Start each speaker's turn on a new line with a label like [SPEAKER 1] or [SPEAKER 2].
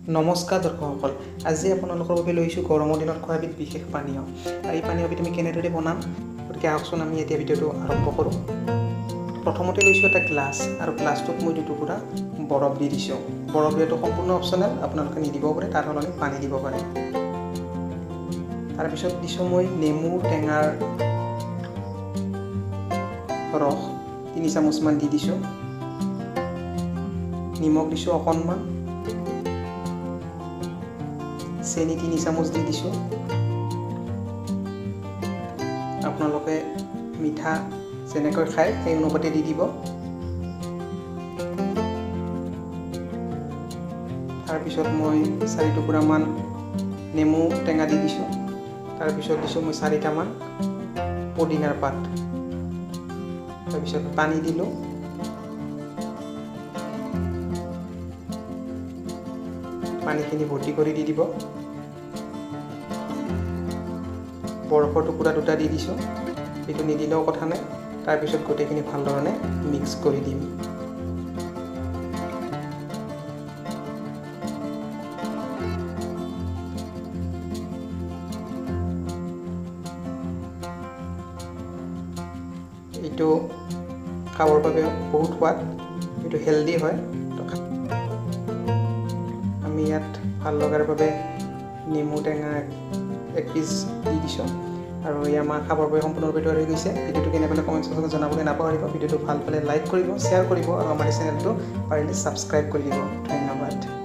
[SPEAKER 1] নমস্কাৰ দৰ্শকসকল, আজি আপোনালোকৰ বাবে লৈছোঁ গৰমৰ দিনত খোৱা এবিধ বিশেষ পানীয়। আৰু এই পানীয়বিধ আমি কেনেদৰে বনাম, গতিকে আহকচোন আমি এতিয়া ভিডিঅ'টো আৰম্ভ কৰোঁ। প্ৰথমতে লৈছোঁ এটা গ্লাছ, আৰু গ্লাছটোত মই দুটুকুৰা বৰফ দি দিছোঁ। বৰফ দিয়াটো সম্পূৰ্ণ অপশ্যনেল, আপোনালোকে নিদিব পাৰে, তাৰ সলনি পানী দিব পাৰে। তাৰপিছত দিছোঁ মই নেমু টেঙাৰ ৰস 3 চামুচমান দি দিছোঁ। নিমখ দিছোঁ অকণমান, চেনি 3 চামুচ দি দিছোঁ। আপোনালোকে মিঠা যেনেকৈ খায় সেই অনুপাতে দি দিব। তাৰপিছত মই 4 টুকুৰামান নেমু টেঙা দি দিছোঁ। তাৰপিছত দিছোঁ মই 4টামান পদিনাৰ পাত। তাৰপিছত পানী দিলোঁ। পানীখিনি ভৰ্তি কৰি দি দিব। বৰফৰ টুকুৰা 2টা দি দিছোঁ, এইটো নিদিলেও কথা নাই। তাৰপিছত গোটেইখিনি ভালধৰণে মিক্স কৰি দিম। এইটো খাবৰ বাবে বহুত সোৱাদ, এইটো হেল্ডি হয়। আমি ইয়াত ভাল লগাৰ বাবে নেমু টেঙা 1 পিচ দি দিছোঁ, আৰু এই আমাৰ খাবৰ বাবে সম্পূৰ্ণৰূপে তৈয়াৰ হৈ গৈছে। ভিডিঅ'টো কেনে পালে কমেণ্ট ছেকশ্যনত জনাবলৈ নাপাহৰিব। ভিডিঅ'টো ভাল পালে লাইক কৰিব, শ্বেয়াৰ কৰিব, আৰু আমাৰ চেনেলটো পাৰিলে ছাবস্ক্ৰাইব কৰি দিব। ধন্যবাদ।